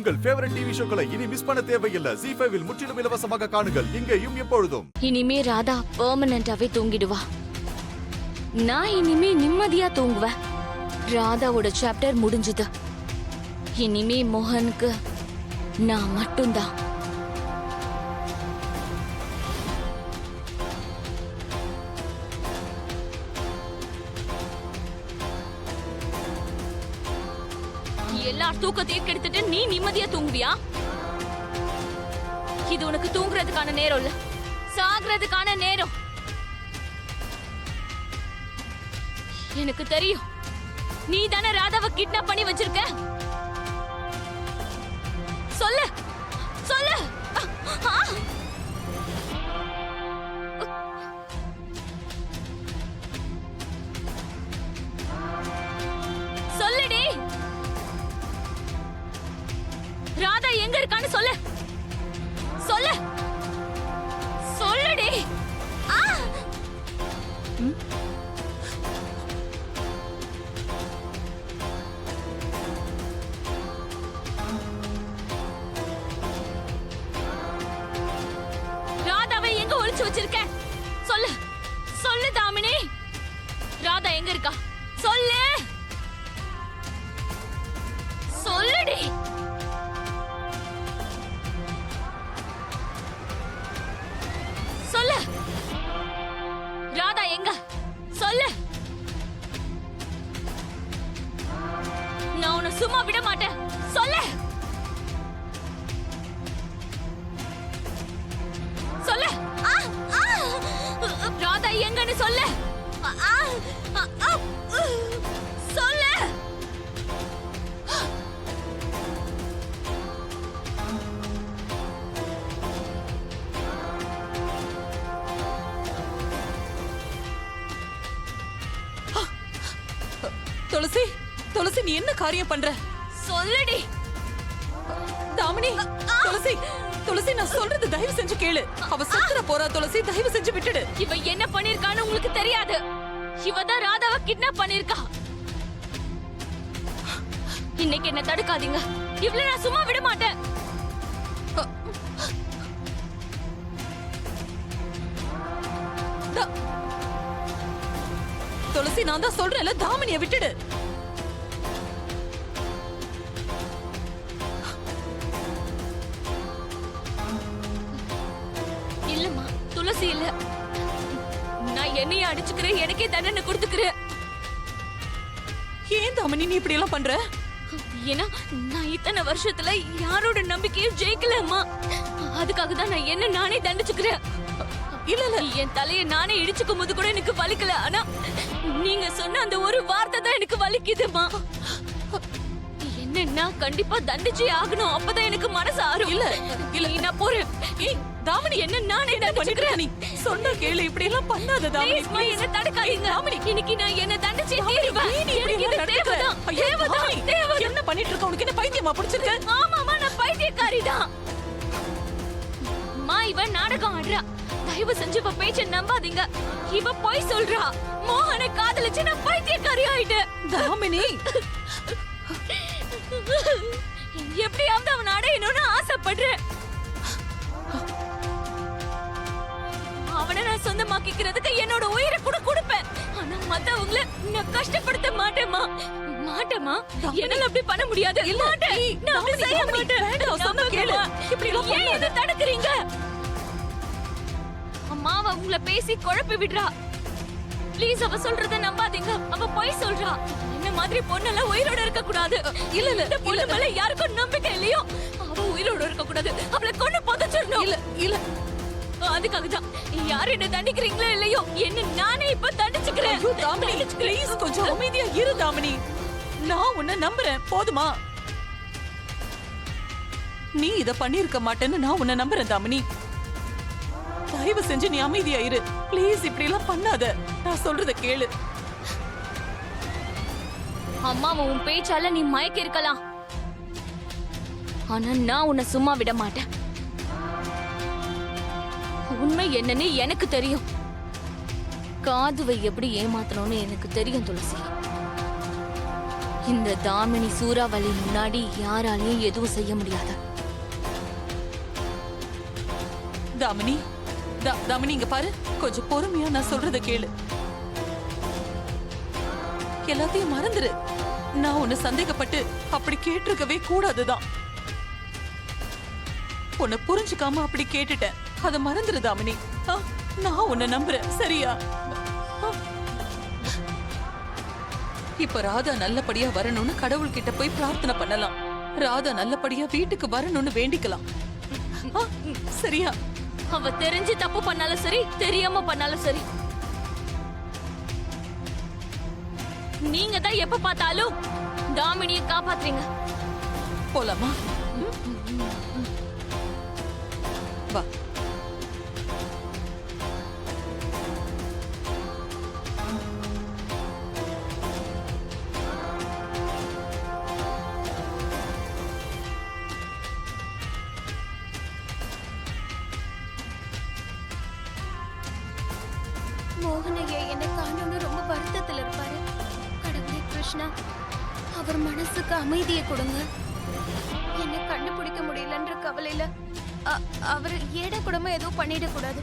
உங்கள் favourite TV ஷோக்களை இனி miss பண்ண தேவையில்லை. ZEE5 இல் முற்றிலும் இலவசமாக காணுங்கள். இங்கேயும் எப்பொழுதும். இனிமே ராதா பெர்மனன்ட்டாவே தூங்கிடுவா. நான் இனிமே நிம்மதியா தூங்குவேன். ராதாவோட சாப்டர் முடிஞ்சது. இனிமே மோகனுக்கு நான் மட்டும்தான். எல்லார் தூக்கத்தையும் கெடுத்துட்டு நீ நிம்மதியா தூங்குவியா? இது உனக்கு தூங்குறதுக்கான நேரம் இல்ல, சாகுறதுக்கான நேரம். எனக்கு தெரியும், நீ தானே ராதாவை கிட்னாப் பண்ணி வச்சிருக்க. சொல்லு சொல்லு. சொல்லுடி, ராதா எங்க இருக்கான்னு சொல்லு. சொல்லு சொல்லுடி. ராதாவை எங்க ஒளிச்சு வச்சிருக்க? சொல்லு சொல்லு தாமினி. ராதா எங்க இருக்கா? சொல்லு சொல்லுடி. சொல்லு ராதா எங்க? சொல்லு. நான் உன்னை சும்மா விட மாட்டேன். சொல்லு சொல்லு. ராதா எங்கன்னு சொல்லு. சொல்லு. துளசி, துளசி நீ என்ன காரியம் பண்ற? சொல்லுடி தாமினி. துளசி, துளசி நான் சொல்றது தயவு செஞ்சு கேளு. அவ செத்துற போறா துளசி, தயவு செஞ்சு விட்டுடு. இவ என்ன பண்ணிருக்கான்னு உங்களுக்கு தெரியாது. இவ தான் ராதாவை கிட்னாப் பண்ணிருக்கா. இன்னைக்கு என்ன தடுக்காதீங்க. இவள நான் சும்மா விட மாட்டேன். துளசி நான் தான் சொல்றேன்ல, தாமினிய விட்டுடு. இல்லம்மா, துளசி இல்ல. நான் என்னைய அடிச்சுக்கிறேன், எனக்கே தண்டனை கொடுத்துக்கிறேன். ஏன் தாமினி நீ இப்படி எல்லாம் பண்ற? ஏன்னா நான் இத்தனை வருஷத்துல யாரோட நம்பிக்கையும் ஜெயிக்கலம்மா. அதுக்காக தான் நான் என்ன நானே தண்டிச்சுக்கிறேன். இல்ல இல்ல, என் தலையை நானே இடிச்சுக்கும் போது கூட எனக்கு வலிக்கல. ஆனா நீங்க சொன்ன அந்த ஒரு வார்த்தை தான் எனக்கு வலிக்குதுமா. என்னன்னா கண்டிப்பா தண்டிச்சே ஆகணும், அப்பதான் எனக்கு மனசு ஆறும். இல்ல இல்ல, நான் போறேன். ஏய் தாமினி, என்ன நானே பண்ணிக்கிறேன். நீ சொன்னா கேளு, இப்படி எல்லாம் பண்ணாத தாமினி. என்ன தடுக்காதீங்க. இன்னைக்கு நான் என்ன தண்டிச்சே தீருவேன். எனக்கு இது தேவைதான். என்ன பண்ணிட்டு இருக்க? உனக்கு என்ன பைத்தியமா பிடிச்சிருக்கு? ஆமாமா, நான் பைத்தியக்காரிதான். மா, இவன் நாடகம் ஆடுறா. தயவு செஞ்சு இவ பேச்ச நம்பாதீங்க. இவ போய் சொல்றா. மோகனை காதலிச்சு நான் பைத்தியக்காரி ஆயிட்டேன். தாமினி, எப்படியாவது அவன் அடையணும்னு ஆசைப்படுறேன். அவனை நான் சொந்தமாக்கிக்கிறதுக்கு என்னோட உயிரை கூட கொடுப்பேன். ஆனா மத்தவங்கள நான் கஷ்டப்படுத்த மாட்டேமா. மாட்டேமா, என்னால அப்படி பண்ண முடியாது. மாட்டேன், நான் அப்படி செய்ய மாட்டேன். சொன்னா கேளு. இப்படி எல்லாம் ஏன் இதை தடுக்கிறீங்க? அம்மாவ உங்களை பேசி குழப்பி விடுறா. ப்ளீஸ், அவ சொல்றத நம்பாதீங்க. அவ பொய் சொல்றா. என்ன மாதிரி பொண்ணெல்லாம் உயிரோட இருக்க கூடாது. இல்ல இல்ல, இந்த பொண்ணு மேல யாருக்கும் நம்பிக்கை இல்லையோ அவ உயிரோட இருக்க கூடாது. அவளை கொண்டு புதைச்சிடணும். இல்ல இல்ல, அதுக்காக தான் யார் என்ன தண்டிக்கிறீங்களோ இல்லையோ, என்ன நானே இப்ப தண்டிச்சுக்கிறேன். ஐயோ தாமினி, ப்ளீஸ் கொஞ்சம் அமைதியா இரு தாமினி. நான் உன்னை நம்புறேன், போதுமா? நீ இத பண்ணிருக்க மாட்டேன்னு நான் உன்னை நம்புறேன் தாமினி. தயவு செஞ்சு நீ அமைதியா இரு ப்ளீஸ். இப்படி எல்லாம் பண்ணாத, நான் சொல்றத கேளு. அம்மாவை உன் பேச்சால நீ மயக்க இருக்கலாம், ஆனா நான் உன்னை சும்மா விட மாட்டேன். உண்மை என்னன்னு எனக்கு தெரியும். காதுவை எப்படி ஏமாத்தணும்னு எனக்கு தெரியும் துளசி. இந்த தாமினி சூறாவளி முன்னாடி யாராலையும் எதுவும் செய்ய முடியாது. தாமினி தாமினி இங்க பாரு, கொஞ்சம் பொறுமையா நான் சொல்றத கேளு. எல்லாத்தையும் மறந்துரு. நான் உன்னை சந்தேகப்பட்டு அப்படி கேட்டிருக்கவே கூடாதுதான். உன்னை புரிஞ்சுக்காம அப்படி கேட்டுட்டேன். அத மறந்துரு தாமினி. நான் உன்னை நம்புறேன், சரியா? இப்ப ராதா நல்லபடியா வரணும்னு கடவுள்கிட்ட போய் பிரார்த்தனை பண்ணலாம். ராதா நல்லபடியா வீட்டுக்கு வரணும்னு வேண்டிக்கலாம். சரியா? அவ தெரிஞ்சு தப்பு பண்ணாலும் சரி, தெரியாம பண்ணாலும் சரி, நீங்க தான் எப்ப பார்த்தாலும் தாமினிய காப்பாத்துறீங்க. போலாமா? வா. மோகனையா என்ன காணோன்னு ரொம்ப வருத்தத்துல இருப்பாரு. கடவுளே கிருஷ்ணா, அவர் மனசுக்கு அமைதியை கொடுங்க. என்ன கண்டுபிடிக்க முடியலன்ற கவலையில அவர் ஏட கூடமா எதுவும் பண்ணிடக்கூடாது.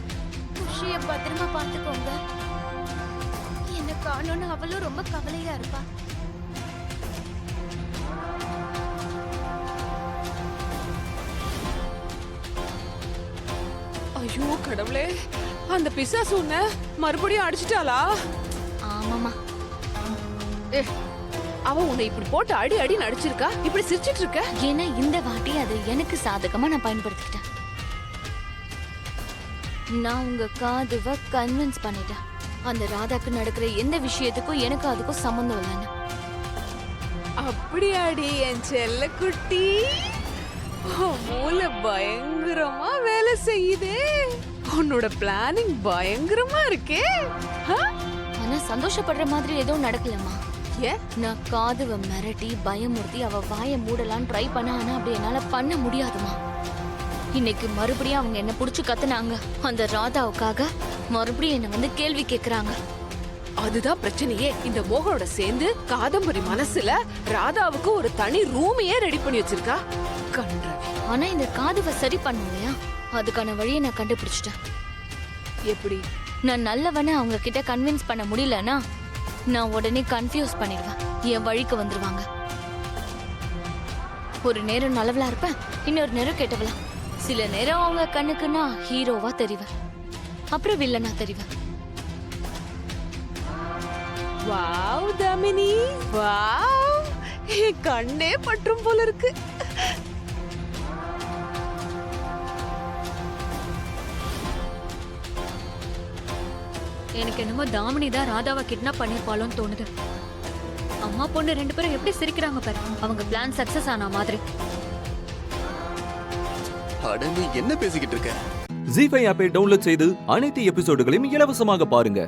குஷிய பத்திரமா பார்த்துக்கோங்க. என்ன காணோன்னு அவளும் ரொம்ப கவலையா இருப்பா. ஐயோ கடவுளே, அந்த பிசாசு உன்ன மறுபடியும் அடிச்சிட்டாளா? ஆமாமா. அவ உன்னை இப்படி போட்டு அடி அடி நடிச்சிருக்கா, இப்படி சிரிச்சிட்டு இருக்க. ஏன்னா இந்த வாட்டி அது எனக்கு சாதகமா நான் பயன்படுத்திக்கிட்டேன். நான் உங்க காதுவ கன்வின்ஸ் பண்ணிட்டேன். அந்த ராதாக்கு நடக்கிற எந்த விஷயத்துக்கும் எனக்கு அதுக்கும் சம்மந்தம் இல்லைன்னு. அப்படியாடி என் செல்ல குட்டி, மூளை பயங்கரமா வேலை செய்யுதே. உன்னோட பிளானிங் பயங்கரமா இருக்கே. ஆனா சந்தோஷப்படுற மாதிரி எதுவும் நடக்கலமா. ஏன்? நான் காதுவ மிரட்டி பயமுறுத்தி அவ வாயை மூடலான்னு ட்ரை பண்ண, ஆனா அப்படி என்னால பண்ண முடியாதுமா. இன்னைக்கு மறுபடியும் அவங்க என்ன புடிச்சு கத்துனாங்க. அந்த ராதாவுக்காக மறுபடியும் என்ன வந்து கேள்வி கேக்குறாங்க. அதுதான் பிரச்சனையே. இந்த மோகனோட சேர்ந்து காதம்பரி மனசுல ராதாவுக்கு ஒரு தனி ரூமையே ரெடி பண்ணி வச்சிருக்கா. கன்றவி. ஆனா இந்த காதுவ சரி பண்ணும் இல்லையா, அதுக்கான வழியை நான் கண்டுபிடிச்சிட்டேன். எப்படி? நான் நல்லவன அவங்க கிட்ட கன்வின்ஸ் பண்ண முடியலன்னா நான் உடனே கன்ஃபியூஸ் பண்ணிடுவேன். என் வழிக்கு வந்துருவாங்க. ஒரு நேரம் நல்லவளா இருப்பேன், இன்னொரு நேரம் கெட்டவளா. சில நேரம் அவங்க கண்ணுக்கு நான் ஹீரோவா தெரிவேன், அப்புறம் வில்லனா தெரிவேன். வாவ் தாமினி, வாவ், என் கண்ணே பற்றும் போல இருக்கு. எனக்கு என்னமோ தாமினி தான் ராதாவை கிட்னாப் பண்ணிருப்பாளோன்னு தோணுது. அம்மா பொண்ணு 2 பேரும் எப்படி சிரிக்கிறாங்க பாரு. அவங்க பிளான் சக்சஸ் ஆன மாதிரி. அட நீ என்ன பேசிக்கிட்டு இருக்க? ஜீ5 ஆப்பை டவுன்லோட் செய்து அனைத்து எபிசோடுகளையும் இலவசமாக பாருங்க.